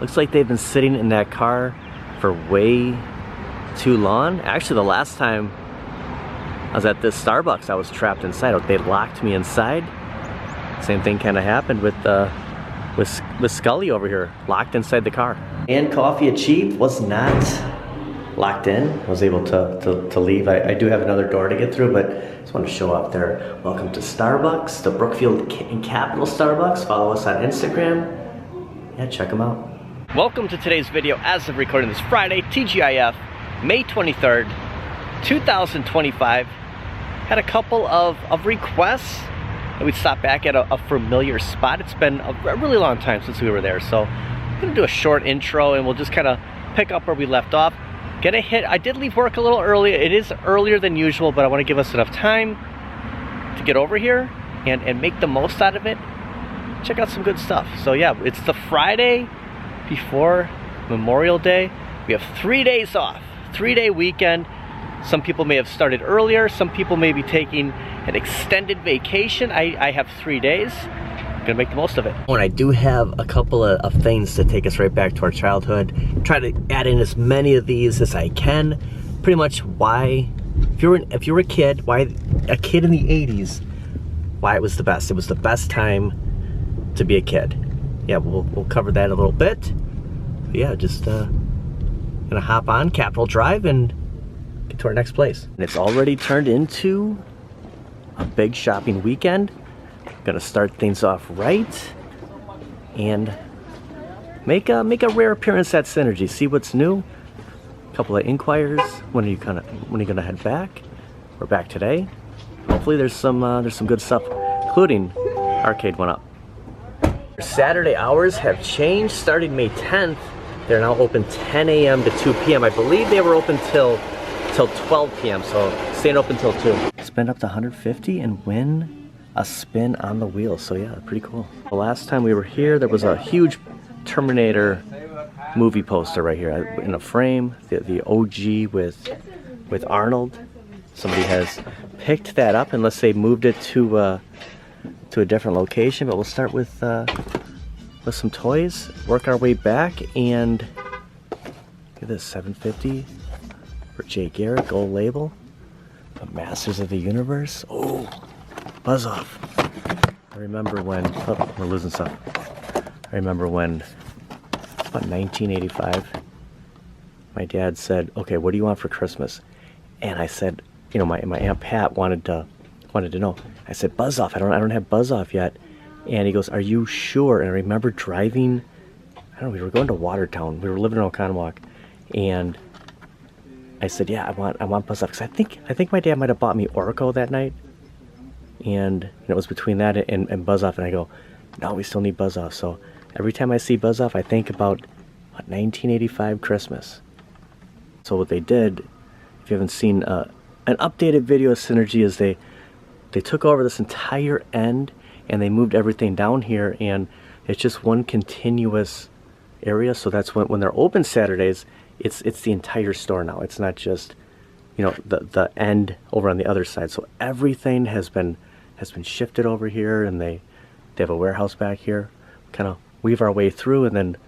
Looks like they've been sitting in that car for way too long. Actually, the last time I was at this Starbucks, I was trapped inside. They locked me inside. Same thing kind of happened with Scully over here, locked inside the car. And coffee achieved, was not locked in. I was able to leave. I do have another door to get through, but I just want to show up there. Welcome to Starbucks, the Brookfield and Capital Starbucks. Follow us on Instagram. Yeah, check them out. Welcome to today's video as of recording this Friday, TGIF, May 23rd, 2025. Had a couple of requests that we'd stop back at a familiar spot. It's been a really long time since we were there, so I'm gonna do a short intro and we'll just kind of pick up where we left off. Gonna hit, I did leave work a little early. It is earlier than usual, but I want to give us enough time to get over here and make the most out of it. Check out some good stuff. So yeah, it's the Friday before Memorial Day. We have 3 days off, 3-day weekend. Some people may have started earlier. Some people may be taking an extended vacation. I have 3 days. I'm gonna make the most of it. And I do have a couple of things to take us right back to our childhood. Try to add in as many of these as I can. Pretty much why, if you were a kid, why a kid in the 80s, why it was the best. It was the best time to be a kid. Yeah, we'll cover that a little bit. But yeah, just gonna hop on Capitol Drive and get to our next place. And it's already turned into a big shopping weekend. Gonna start things off right and make a rare appearance at Synergy. See what's new. A couple of inquiries. When are you gonna head back? We're back today. Hopefully there's some good stuff, including Arcade went up. Saturday hours have changed. Starting May 10th, they're now open 10 a.m. to 2 p.m. I believe they were open till 12 p.m. So staying open till 2. Spend up to $150 and win a spin on the wheel. So yeah, pretty cool. The last time we were here, there was a huge Terminator movie poster right here in a frame. The OG with Arnold. Somebody has picked that up, unless they moved it to a different location. But we'll start with some toys, work our way back, and look at this, $750 for Jay Garrett, gold label. The Masters of the Universe. Oh, buzz off. I remember when, oh, we're losing stuff. I remember when, about 1985, my dad said, okay, what do you want for Christmas? And I said, you know, my Aunt Pat wanted to know. I said, buzz off. I don't have buzz off yet. And he goes, are you sure? And I remember driving, I don't know, we were going to Watertown. We were living in Oconomowoc. And I said, yeah, I want buzz off. Because I think my dad might have bought me Orco that night. And it was between that and buzz off. And I go, no, we still need buzz off. So every time I see buzz off, I think about 1985 Christmas. So what they did, if you haven't seen an updated video of Synergy, is they took over this entire end and they moved everything down here, and it's just one continuous area. So that's when they're open Saturdays, it's the entire store now. It's not just, you know, the end over on the other side. So everything has been shifted over here, and they have a warehouse back here. Kind of weave our way through and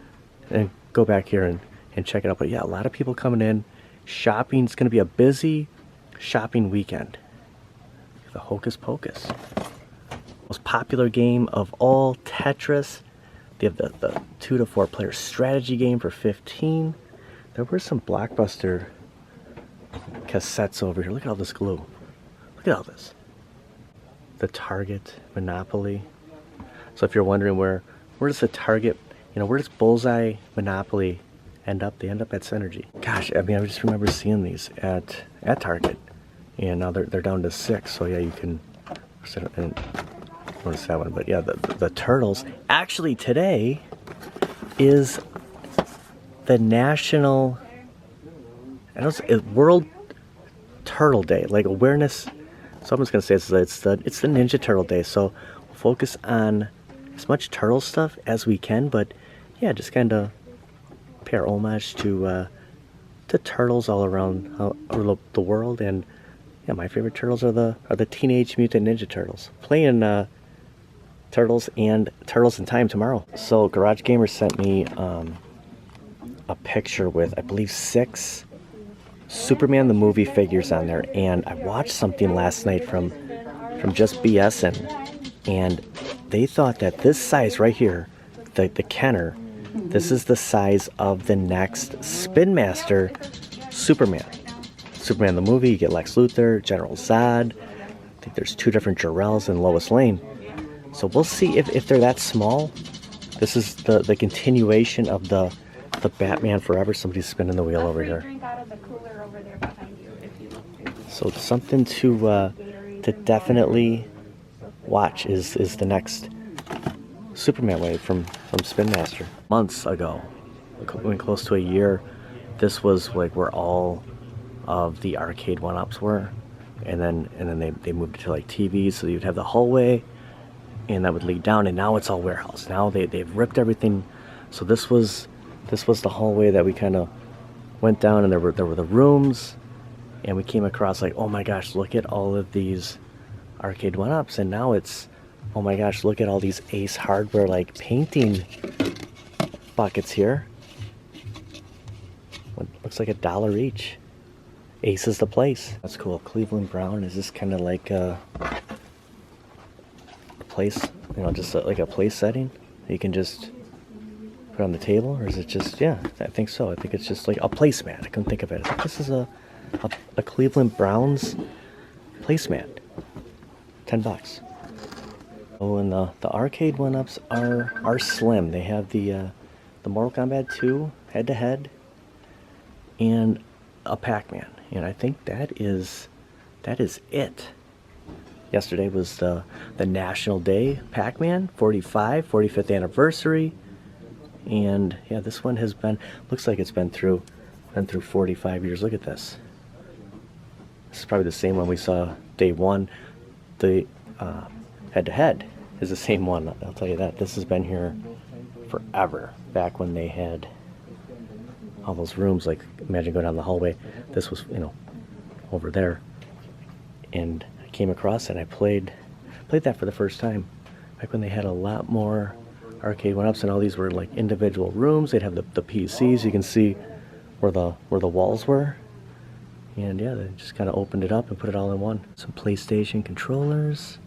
go back here and check it out. But yeah, a lot of people coming in. Shopping. It's going to be a busy shopping weekend. The Hocus Pocus. Most popular game of all, Tetris. They have the 2 to 4 player strategy game for $15. There were some Blockbuster cassettes over here. Look at all this glue. Look at all this. The Target Monopoly. So if you're wondering where does the Target, you know, where does Bullseye Monopoly end up? They end up at Synergy. Gosh, I mean, I just remember seeing these at Target. And now they're down to 6, so yeah, you can, and notice that one. But yeah, the turtles. Actually, today is the National, World Turtle Day, like awareness. So I'm just gonna say it's the Ninja Turtle Day. So we'll focus on as much turtle stuff as we can. But yeah, just kind of pay our homage to turtles all around the world. And yeah, my favorite turtles are the Teenage Mutant Ninja Turtles. Playing Turtles in Time tomorrow. So Garage Gamer sent me a picture with, I believe, 6 Superman the movie figures on there. And I watched something last night from just BSing, and they thought that this size right here, the Kenner, this is the size of the next Spin Master Superman. Superman the movie, you get Lex Luthor, General Zod. I think there's 2 different Jor-Els and Lois Lane. So we'll see if they're that small. This is the continuation of the Batman Forever. Somebody's spinning the wheel over here. So something to definitely watch is the next Superman wave from Spin Master. Months ago, when close to a year, this was like where all of the arcade one-ups were, and then they moved it to like TVs, so you'd have the hallway, and that would lead down, and now it's all warehouse. Now they've ripped everything. So this was the hallway that we kind of went down, and there were the rooms, and we came across like, oh my gosh, look at all of these arcade one-ups, and now it's, oh my gosh, look at all these Ace Hardware like painting buckets here. What looks like $1 each. Ace is the place. That's cool. Cleveland Brown. Is this kind of like a place, you know, just like a place setting that you can just put on the table, or is it just, yeah, I think so. I think it's just like a placemat. I couldn't think of it. I think this is a Cleveland Browns placemat. $10. Oh, and the arcade one-ups are slim. They have the Mortal Kombat 2 head-to-head and a Pac-Man, and I think that is it. Yesterday was the National Day Pac-Man 45th anniversary, and yeah, this one has been, looks like it's been through 45 years. Look at this. This is probably the same one we saw day one. The head-to-head is the same one, I'll tell you that. This has been here forever, back when they had all those rooms. Like, imagine going down the hallway. This was, you know, over there, and I came across it, and I played that for the first time back when they had a lot more arcade one-ups, and all these were like individual rooms. They'd have the PCs. You can see where the walls were, and yeah, they just kind of opened it up and put it all in one. Some PlayStation controllers.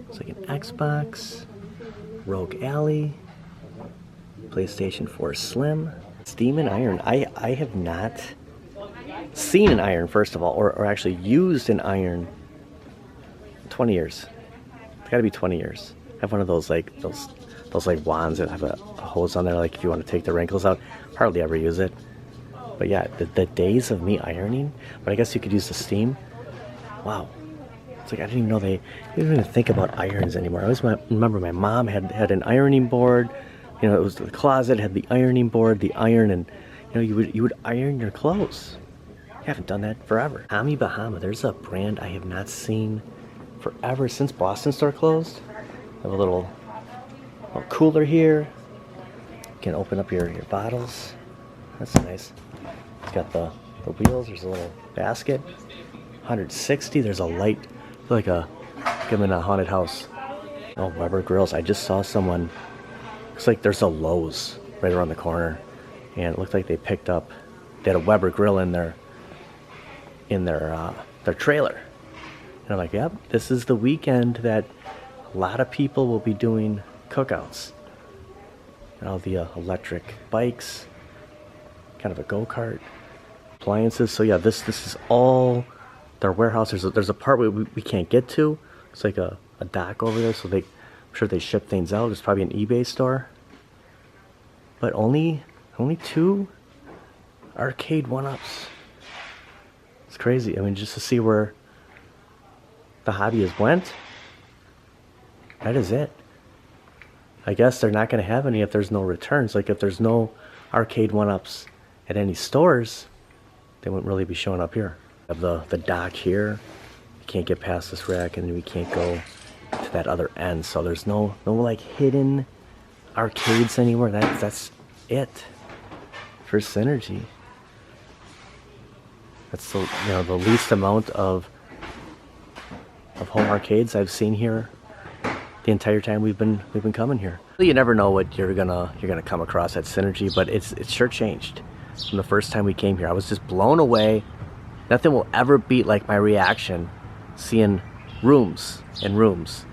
It's like an Xbox, Rogue Alley, PlayStation 4 Slim, Steam and Iron. I have not seen an iron, first of all, or actually used an iron 20 years. It's gotta be 20 years. I have one of those like those like wands that have a hose on there, like if you want to take the wrinkles out. Hardly ever use it. But yeah, the days of me ironing, but I guess you could use the steam. Wow. It's like I didn't even know they didn't even think about irons anymore. I always remember my mom had an ironing board. You know, it was the closet, had the ironing board, the iron, and you know, you would iron your clothes. I haven't done that forever. Tommy Bahama, there's a brand I have not seen forever, since Boston store closed. I have a little cooler here. You can open up your bottles. That's nice. It's got the wheels. There's a little basket. 160. There's a light. I feel like I'm in a haunted house. Oh, Weber Grills. I just saw someone. Looks like there's a Lowe's right around the corner, and it looked like they picked up. They had a Weber grill in their trailer. And I'm like, yep, this is the weekend that a lot of people will be doing cookouts. And all the electric bikes, kind of a go-kart, appliances. So yeah, this is all their warehouse. There's a part where we can't get to. It's like a dock over there, so I'm sure they ship things out. It's probably an eBay store. But only 2 arcade one-ups. It's crazy. I mean, just to see where the hobby has went, that is it. I guess they're not going to have any if there's no returns. Like, if there's no arcade one-ups at any stores, they wouldn't really be showing up here. We have the dock here. You can't get past this rack, and we can't go to that other end. So there's no like hidden arcades anywhere. That's it for Synergy. That's the least amount of home arcades I've seen here the entire time we've been coming here. You never know what you're gonna come across at Synergy, but it's sure changed from the first time we came here. I was just blown away. Nothing will ever beat like my reaction seeing rooms and rooms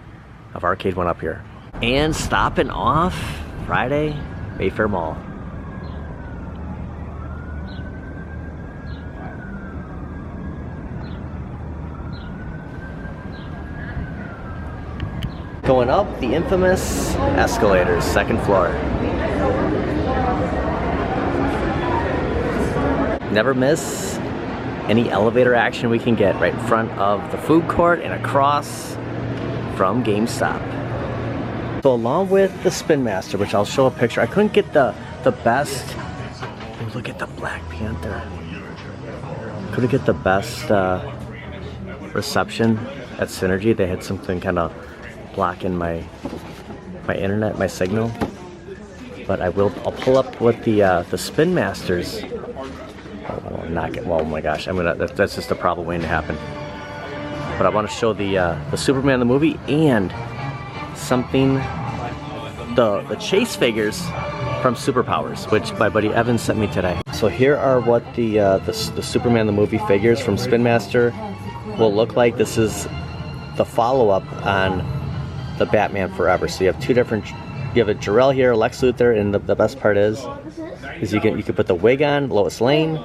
of Arcade One up here. And stopping off Friday, Mayfair Mall. Going up the infamous escalators, second floor. Never miss any elevator action we can get right in front of the food court and across from GameStop. So along with the Spin Master, which I'll show a picture, I couldn't get the best. Oh, look at the Black Panther. Couldn't get the best reception at Synergy. They had something kind of blocking my internet, my signal. But I'll pull up with the Spin Masters. Oh, not get, well, oh my gosh, that's just a probable waiting to happen. But I want to show the Superman the movie and something, the chase figures from Superpowers, which my buddy Evan sent me today. So here are what the Superman the movie figures from Spin Master will look like. This is the follow-up on the Batman Forever. So you have two different, you have a Jor-El here, Lex Luthor, and the best part is you can put the wig on, Lois Lane,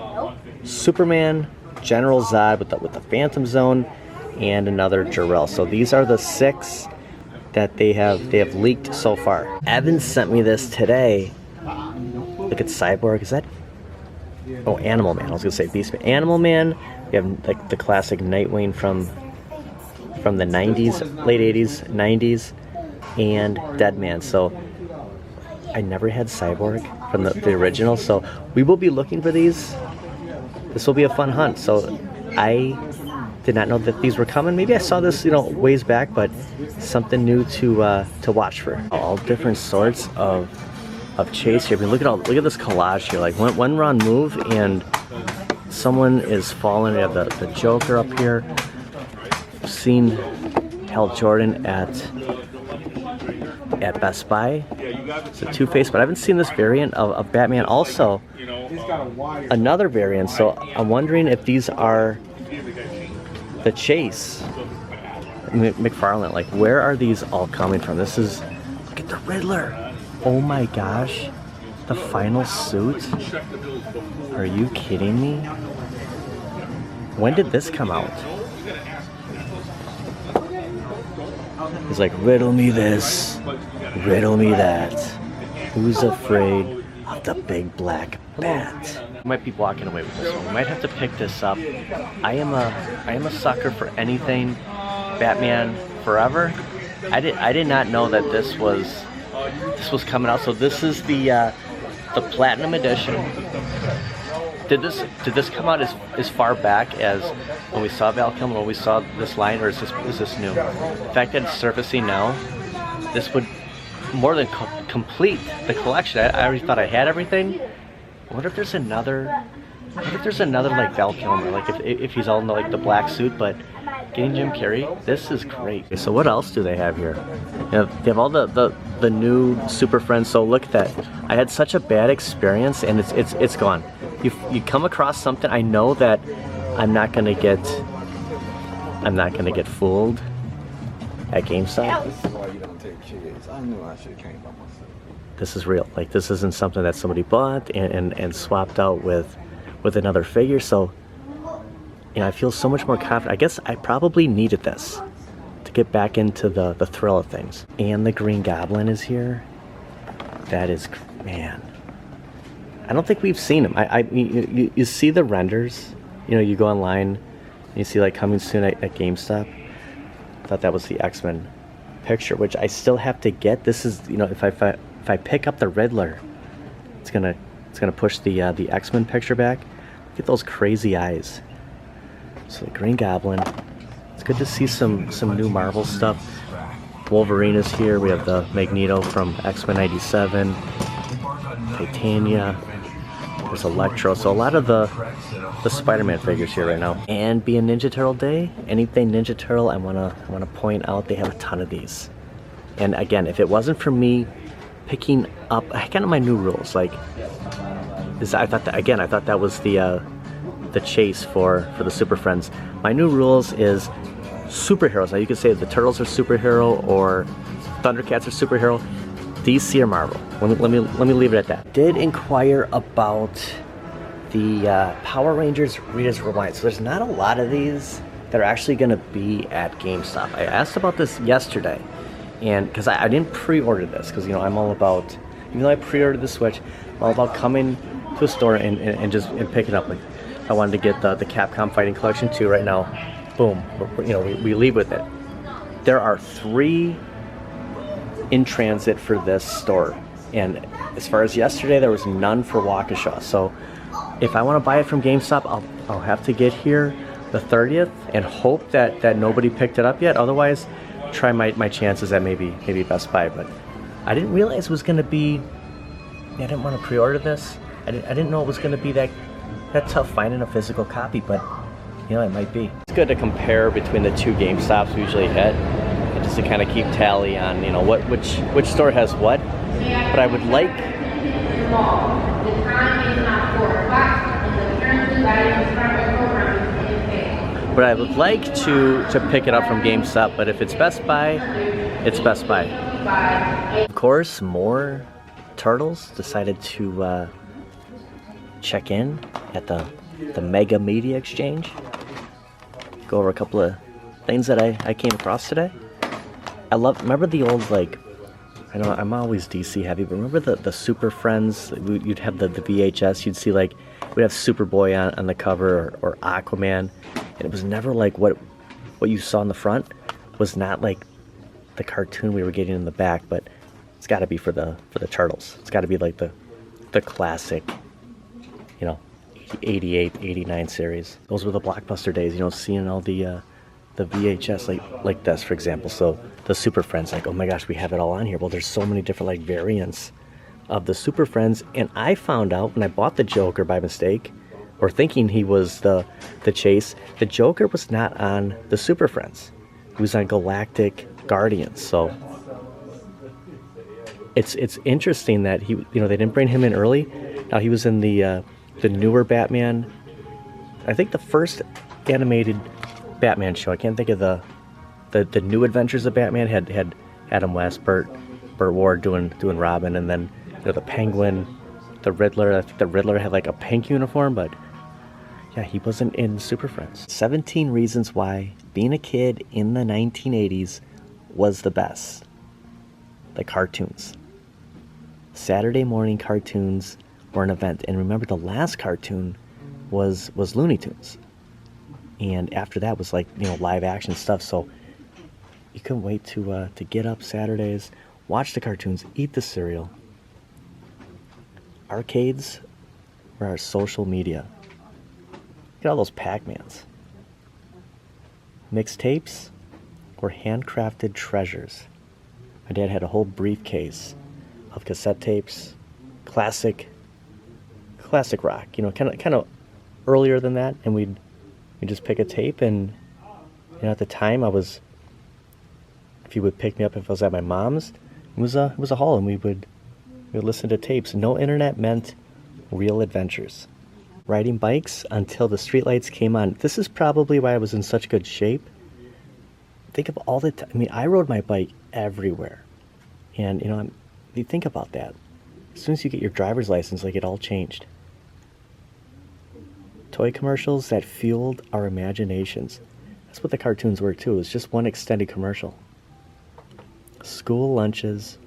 Superman, General Zod with the Phantom Zone, and another Jor-El. So these are the 6 that they have leaked so far. Evan sent me this today. Look at Cyborg. Is that? Oh, Animal Man. I was gonna say Beastman. Animal Man. We have like the classic Nightwing from the 90s, late 80s, 90s, and Deadman. So I never had Cyborg from the original, so we will be looking for these. This will be a fun hunt. So I did not know that these were coming. Maybe I saw this, ways back, but something new to watch for. All different sorts of chase here. I mean, look at this collage here. Like one run move and someone is falling. We have the Joker up here. I've seen Hal Jordan at Best Buy. It's a Two-Face, but I haven't seen this variant of Batman. Also, another variant. So I'm wondering if these are the Chase McFarlane. Like, where are these all coming from? This is, look at the Riddler. Oh my gosh, the final suit. Are you kidding me? When did this come out? He's like, riddle me this, riddle me that. Who's afraid of the big black bat? I might be walking away with this one. We might have to pick this up. I am a sucker for anything Batman Forever. I did not know that this was coming out. So this is the Platinum Edition. Did this come out as far back as when we saw Val Kilmer, when we saw this line, or is this new? The fact that it's surfacing now, this would more than complete the collection. I already thought I had everything. I wonder if there's another like Val Kilmer, like if he's all in the black suit, but getting Jim Carrey, this is great. Okay, so what else do they have here? They have all the new Super Friends. So look at that. I had such a bad experience, and it's gone. You come across something, I know that I'm not gonna get fooled at GameStop. This is real. Like, this isn't something that somebody bought and swapped out with another figure. So, I feel so much more confident. I guess I probably needed this to get back into the thrill of things. And the Green Goblin is here. That is, man. I don't think we've seen him. You see the renders. You go online and you see like coming soon at GameStop. I thought that was the X-Men picture, which I still have to get. This is, if I pick up the Riddler, it's gonna push the X-Men picture back. Look at those crazy eyes. So the Green Goblin. It's good to see some new Marvel stuff. Wolverine is here. We have the Magneto from X-Men '97. Titania. There's Electro. So a lot of the Spider-Man figures here right now. And being Ninja Turtle Day, anything Ninja Turtle, I wanna point out they have a ton of these. And again, if it wasn't for me picking up kind of my new rules, like I thought that was the chase for the Super Friends. My new rules is superheroes. Now you could say the Turtles are superhero or Thundercats are superhero. DC or Marvel. Let me leave it at that. Did inquire about the Power Rangers Rita's Rewind. So there's not a lot of these that are actually going to be at GameStop. I asked about this yesterday, and because I didn't pre-order this, because I'm all about, even though I pre-ordered the Switch, I'm all about coming to a store and just picking up. Like I wanted to get the Capcom Fighting Collection 2 right now. Boom, we leave with it. There are 3 in transit for this store, and as far as yesterday, there was none for Waukesha. So if I want to buy it from GameStop, I'll have to get here the 30th and hope that nobody picked it up yet. Otherwise, try my chances at maybe Best Buy. But I didn't realize it was going to be. I didn't want to pre-order this. I didn't know it was going to be that tough finding a physical copy, but it might be. It's good to compare between the 2 GameStops we usually hit, and just to kind of keep tally on which store has what. But I would like. But I would like to pick it up from GameStop. But if it's Best Buy, it's Best Buy. Of course, more Turtles decided to check in at the Mega Media Exchange. Go over a couple of things that I came across today. Remember the old, like, I know I'm always DC heavy, but remember the Super Friends? You'd have the VHS, you'd see like, we'd have Superboy on the cover or Aquaman, and it was never like what you saw in the front was not like the cartoon we were getting in the back, but it's got to be for the Turtles. It's got to be like the classic, 88, 89 series. Those were the blockbuster days, seeing all the VHS like this, for example. So the Super Friends, like, oh my gosh, we have it all on here. Well, there's so many different like variants of the Super Friends, and I found out when I bought the Joker by mistake, or thinking he was the Chase, the Joker was not on the Super Friends. He was on Galactic Guardians. So it's interesting that he, they didn't bring him in early. Now he was in the newer Batman. I think the first animated Batman show. I can't think of the New Adventures of Batman had Adam West, Burt Ward doing Robin, and then the Penguin, the Riddler. I think the Riddler had like a pink uniform, but yeah, he wasn't in Super Friends. 17 reasons why being a kid in the 1980s was the best. The cartoons. Saturday morning cartoons were an event, and remember the last cartoon was Looney Tunes. And after that was like, live action stuff. So you couldn't wait to get up Saturdays, watch the cartoons, eat the cereal. Arcades were our social media. Look at all those Pac-Mans. Mixtapes were handcrafted treasures. My dad had a whole briefcase of cassette tapes, classic rock. Kind of earlier than that, and we'd just pick a tape, and at the time if he would pick me up if I was at my mom's, it was a haul, and we would listen to tapes. No internet meant real adventures. Riding bikes until the streetlights came on. This is probably why I was in such good shape. Think of all the time. I mean, I rode my bike everywhere, and you think about that. As soon as you get your driver's license, like, it all changed. Toy commercials that fueled our imaginations. That's what the cartoons were too. It was just one extended commercial. School lunches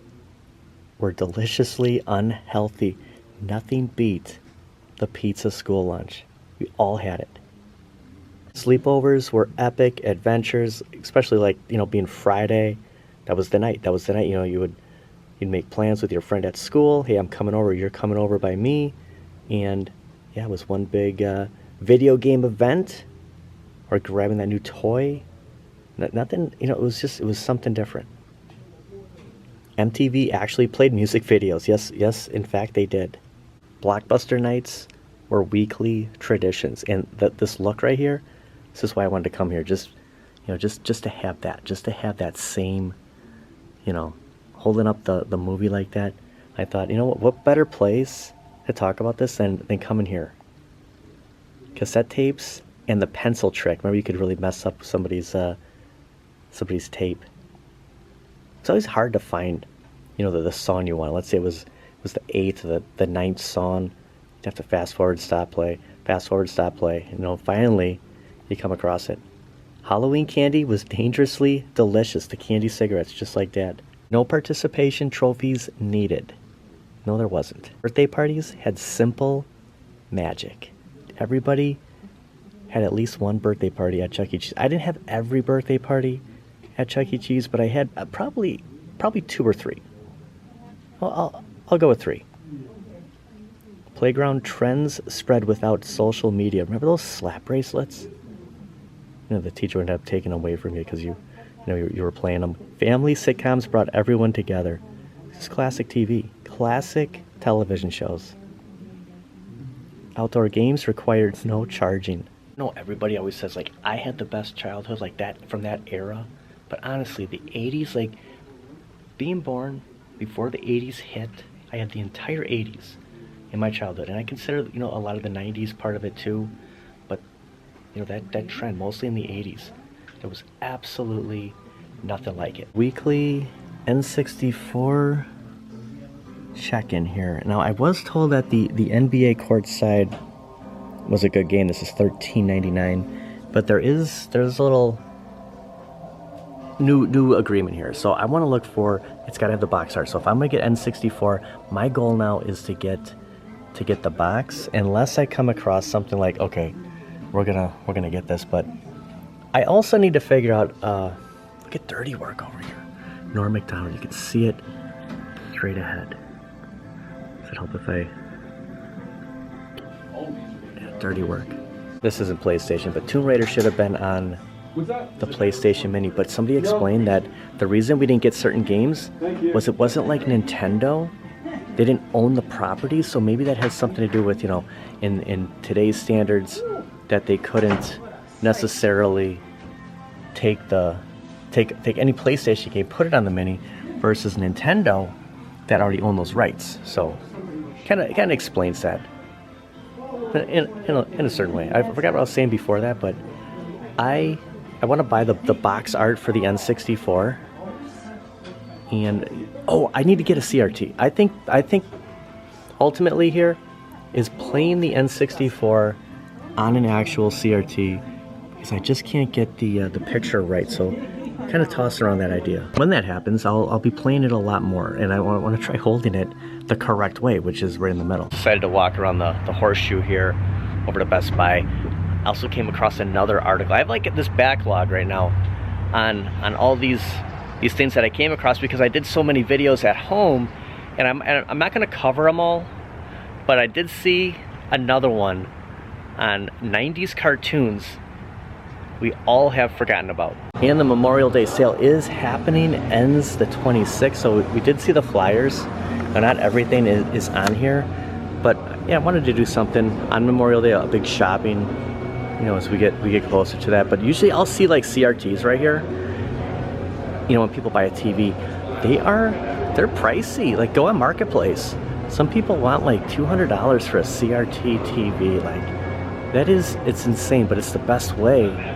were deliciously unhealthy. Nothing beat the pizza school lunch. We all had it. Sleepovers were epic adventures, especially like, being Friday. That was the night. You'd make plans with your friend at school. Hey, I'm coming over. You're coming over by me. And yeah, it was one big video game event, or grabbing that new toy. Nothing, it was something different. MTV actually played music videos. Yes, in fact, they did. Blockbuster nights were weekly traditions, and this look right here, this is why I wanted to come here. Just to have that same, you know, holding up the movie like that. I thought, you know what better place to talk about this than coming here. Cassette tapes and the pencil trick. Remember, you could really mess up somebody's tape. It's always hard to find, you know, the song you want. Let's say it was the 8th or the 9th song. You have to fast forward, stop, play, fast forward, stop, play. You know, finally you come across it. Halloween candy was dangerously delicious. The candy cigarettes, just like Dad. No participation trophies needed. No, there wasn't. Birthday parties had simple magic. Everybody had at least one birthday party at Chuck E. Cheese. I didn't have every birthday party at Chuck E. Cheese, but I had probably 2 or 3. Well, I'll go with 3. Playground trends spread without social media. Remember those slap bracelets? You know, the teacher would end up taking them away from you because you were playing them. Family sitcoms brought everyone together. This is classic TV. Classic television shows. Outdoor games required no charging. No, everybody always says, like, I had the best childhood, like that, from that era. But honestly, the 80s, like, being born before the 80s hit, I had the entire 80s in my childhood. And I consider, you know, a lot of the 90s part of it too. But, you know, that trend, mostly in the 80s, there was absolutely nothing like it. Weekly N64 check-in here. Now, I was told that the NBA courtside was a good game. This is $13.99, but there's a little new agreement here. So I want to look for, it's got to have the box art. So if I'm gonna get N64, my goal now is to get the box, unless I come across something like, okay, we're gonna get this. But I also need to figure out, look at Dirty Work over here. Norm Macdonald, you can see it straight ahead. Does it help if I... Yeah, Dirty Work. This isn't PlayStation, but Tomb Raider should have been on the PlayStation Mini. But somebody explained that the reason we didn't get certain games was it wasn't like Nintendo. They didn't own the property, so maybe that has something to do with, you know, in today's standards, that they couldn't necessarily take any PlayStation game, put it on the Mini, versus Nintendo that already owned those rights. So kind of explains that in a certain way. I forgot what I was saying before that, but I want to buy the box art for the N64, and I need to get a CRT. I think ultimately here is playing the N64 on an actual CRT, because I just can't get the picture right. So kind of toss around that idea. When that happens, I'll be playing it a lot more, and I want to try holding it the correct way, which is right in the middle. Decided to walk around the horseshoe here over to Best Buy. I also came across another article. I have like this backlog right now on all these things that I came across, because I did so many videos at home, and I'm not going to cover them all, but I did see another one on 90s cartoons we all have forgotten about. And the Memorial Day sale is happening, ends the 26th, so we did see the flyers. Now, not everything is on here, but yeah, I wanted to do something on Memorial Day, a big shopping, you know, as we get closer to that. But usually I'll see like CRTs right here. You know, when people buy a TV, they're pricey. Like, go on Marketplace. Some people want like $200 for a CRT TV. Like, it's insane, but it's the best way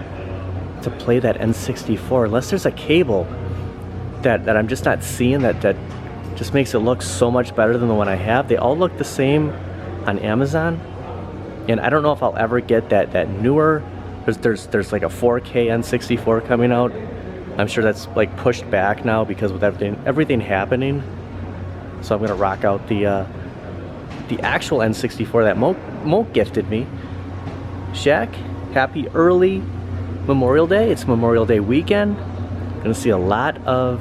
to play that N64, unless there's a cable that I'm just not seeing that just makes it look so much better than the one I have. They all look the same on Amazon, and I don't know if I'll ever get that newer. There's like a 4K N64 coming out. I'm sure that's like pushed back now because with everything happening. So I'm gonna rock out the actual N64 that Moke gifted me. Shaq, happy early Memorial Day. It's Memorial Day weekend. Gonna see a lot of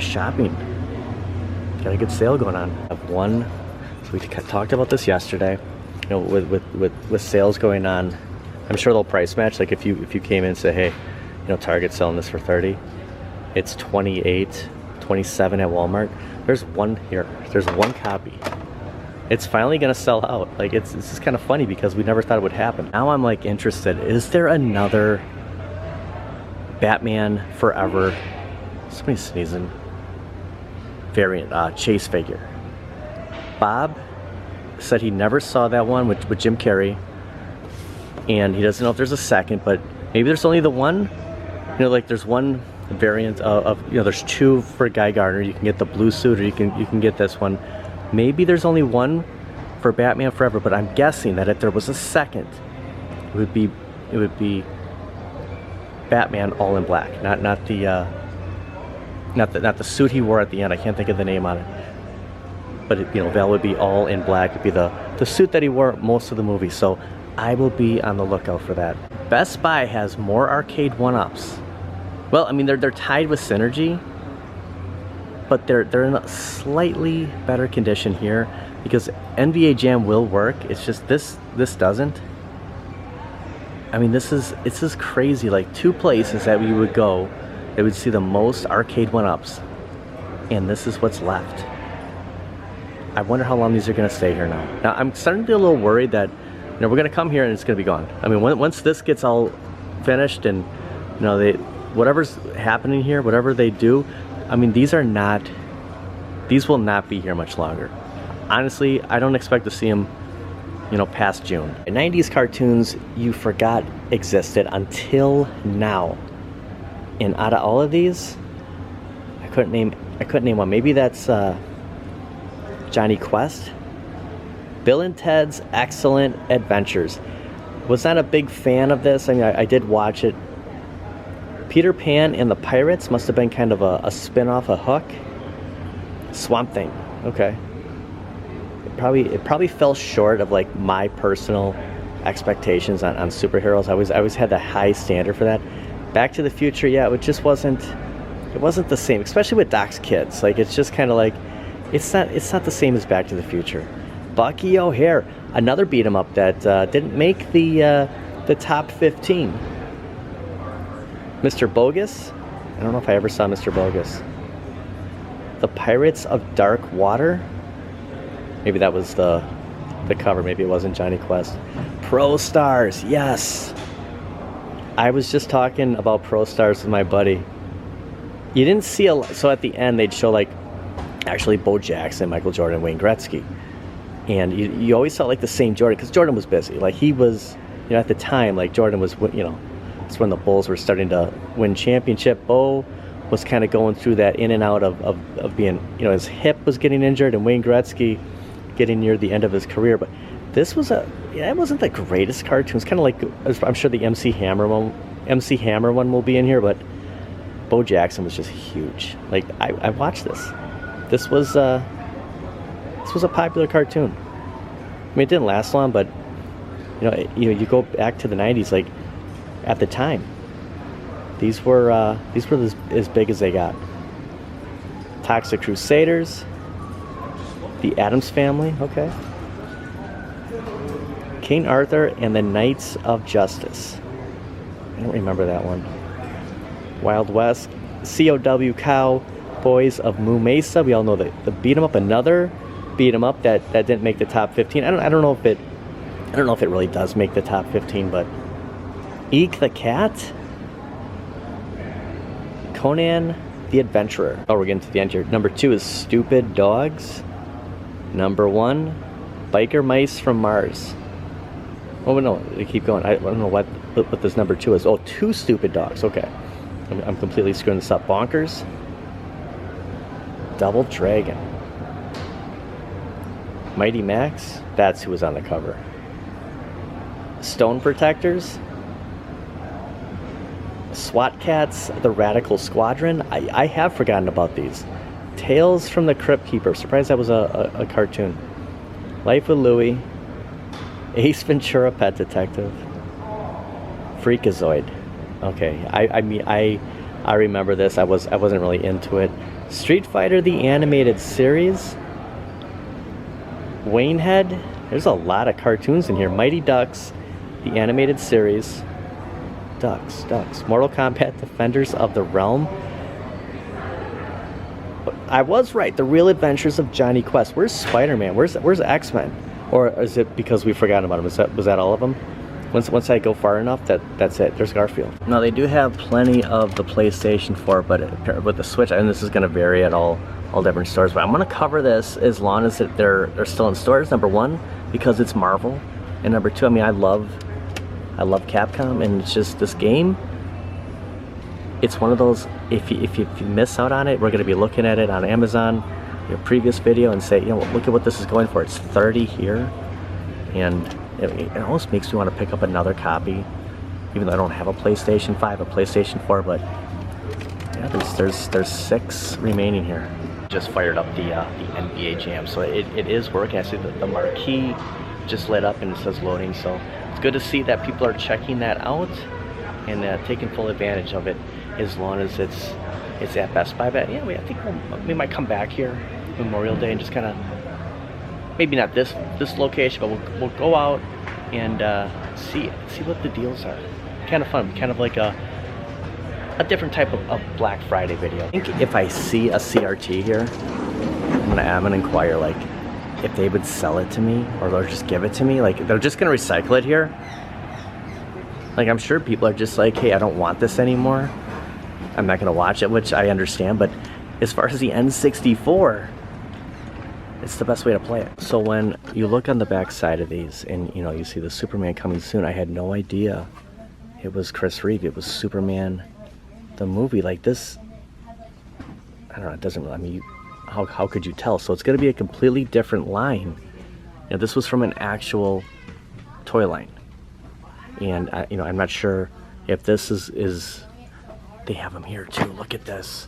shopping. Got a good sale going on. I have one. So we talked about this yesterday. You know, with sales going on, I'm sure they'll price match. Like if you came in and say, hey, you know, Target's selling this for 30. It's 28, 27 at Walmart. There's one here. There's one copy. It's finally gonna sell out. Like, it's just kind of funny because we never thought it would happen. Now I'm like interested. Is there another Batman Forever? Somebody's sneezing. variant chase figure. Bob said he never saw that one with Jim Carrey, and he doesn't know if there's a second, but maybe there's only the one. You know, like there's one variant of you know, there's two for Guy Gardner. You can get the blue suit, or you can get this one. Maybe there's only one for Batman Forever, but I'm guessing that if there was a second, it would be Batman all in black, not the suit he wore at the end. I can't think of the name on it, but you know, Val would be all in black. It'd be the suit that he wore most of the movie. So I will be on the lookout for that. Best Buy has more arcade 1-ups. Well, I mean, they're tied with Synergy, but they're in a slightly better condition here because NBA Jam will work. It's just this doesn't. I mean, this is crazy. Like, two places that we would go that would see the most arcade 1-ups, and this is what's left. I wonder how long these are going to stay here now. Now, I'm starting to be a little worried that, you know, we're going to come here and it's going to be gone. I mean, once this gets all finished and, you know, whatever's happening here, whatever they do, I mean, these will not be here much longer. Honestly, I don't expect to see them, you know, past June. 90s cartoons you forgot existed until now. And out of all of these, I couldn't name one. Maybe that's Johnny Quest. Bill and Ted's Excellent Adventures. Was not a big fan of this. I mean, I did watch it. Peter Pan and the Pirates must have been kind of a spin-off of Hook. Swamp Thing. Okay. It probably fell short of like my personal expectations on superheroes. I always had the high standard for that. Back to the Future, yeah, it just wasn't the same, especially with Doc's kids. Like, it's just kind of like it's not the same as Back to the Future. Bucky O'Hare, another beat 'em up that didn't make the top 15. Mr. Bogus, I don't know if I ever saw Mr. Bogus. The Pirates of Dark Water, maybe that was the cover, maybe it wasn't Johnny Quest. Pro Stars, yes. I was just talking about Pro Stars with my buddy. You didn't see so at the end they'd show like actually Bo Jackson, Michael Jordan, Wayne Gretzky. And you always saw like the same Jordan, because Jordan was busy. Like, he was, you know, at the time, like Jordan was, you know, it's when the Bulls were starting to win championship. Bo was kind of going through that in and out of being, you know, his hip was getting injured, and Wayne Gretzky getting near the end of his career. But this was it wasn't the greatest cartoon. It's kind of like, I'm sure the MC Hammer one will be in here, but Bo Jackson was just huge. Like, I watched this. This was a popular cartoon. I mean, it didn't last long, but you go back to the 90s, like, at the time, these were as big as they got. Toxic Crusaders, The Addams Family, okay. King Arthur and the Knights of Justice. I don't remember that one. Wild West, COW Cowboys of Moo Mesa. We all know the beat 'em up. Another beat 'em up that didn't make the top 15. I don't know if it really does make the top 15, but Eek the Cat, Conan the Adventurer. Oh, we're getting to the end here. Number 2 is Stupid Dogs. Number 1, Biker Mice from Mars. Oh no, they keep going. I don't know what this number 2 is. Oh, 2 Stupid Dogs. Okay, I'm completely screwing this up. Bonkers. Double Dragon. Mighty Max. That's who was on the cover. Stone Protectors. SWAT Cats, The Radical Squadron. I have forgotten about these. Tales from the Crypt Keeper. Surprised that was a cartoon. Life with Louie. Ace Ventura, Pet Detective. Freakazoid. Okay, I remember this. I wasn't really into it. Street Fighter, the animated series. Waynehead. There's a lot of cartoons in here. Mighty Ducks, the animated series. Ducks. Mortal Kombat, Defenders of the Realm. I was right. The Real Adventures of Johnny Quest. Where's Spider-Man? Where's X-Men? Or is it because we forgot about him? Was that all of them? Once I go far enough, that's it. There's Garfield. Now, they do have plenty of the PlayStation 4, but with the Switch, and this is going to vary at all all different stores. But I'm gonna cover this as long as they're still in stores. Number one, because it's Marvel, and number two, I mean, I love Capcom, and it's just this game. It's one of those, if you miss out on it, we're gonna be looking at it on Amazon, your previous video, and say, you know, look at what this is going for. It's 30 here, and it almost makes me want to pick up another copy, even though I don't have a PlayStation 5, a PlayStation 4, but yeah, there's 6 remaining here. Just fired up the NBA Jam, so it is working. I see the marquee just lit up and it says loading, so it's good to see that people are checking that out and taking full advantage of it, as long as it's at Best Buy. But yeah, I think we might come back here Memorial Day and just kind of, maybe not this location, but we'll go out and see what the deals are. Kind of fun, kind of like a different type of Black Friday video. I think if I see a CRT here, I'm gonna inquire, like, if they would sell it to me, or they'll just give it to me. Like, they're just gonna recycle it here. Like, I'm sure people are just like, hey, I don't want this anymore, I'm not gonna watch it, which I understand. But as far as the N64, it's the best way to play it. So when you look on the back side of these, and you know, you see the Superman coming soon, I had no idea it was Chris Reeve. It was Superman the movie. Like, this, I don't know, it doesn't really, I mean, how could you tell? So it's going to be a completely different line. You know, this was from an actual toy line, and you know, I'm not sure if this is they have them here too. Look at this.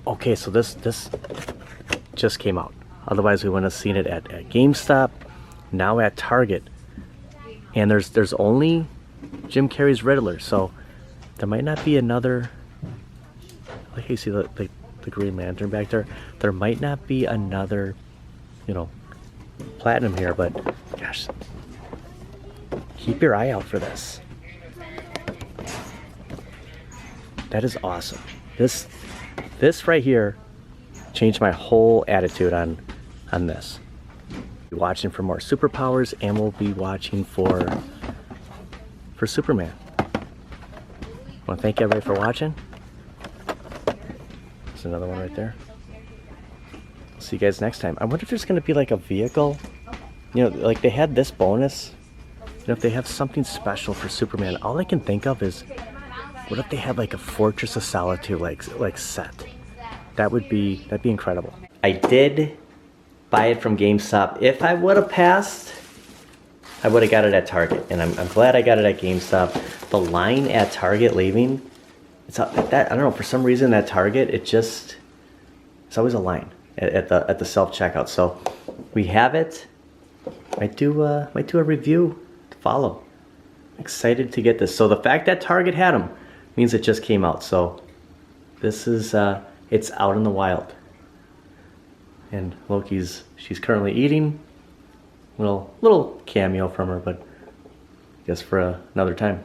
Okay, so this just came out. Otherwise we wouldn't have seen it at GameStop, now at Target. And there's only Jim Carrey's Riddler, so there might not be another, like you see the Green Lantern back there. There might not be another, you know, Platinum here, but gosh, keep your eye out for this. That is awesome. This right here changed my whole attitude on this. We'll be watching for more superpowers, and we'll be watching for Superman. I want to thank everybody for watching. There's another one right there. See you guys next time. I wonder if there's going to be like a vehicle. You know, like they had this bonus. You know, if they have something special for Superman, all I can think of is, what if they had like a Fortress of Solitude like set? That'd be incredible. I did buy it from GameStop. If I would have passed, I would have got it at Target, and I'm glad I got it at GameStop. The line at Target leaving, it's that, I don't know, for some reason at Target it's always a line at the self checkout. So we have it. Might do a review to follow. Excited to get this. So the fact that Target had them means it just came out. So this is it's out in the wild. And she's currently eating. Little cameo from her, but I guess for another time.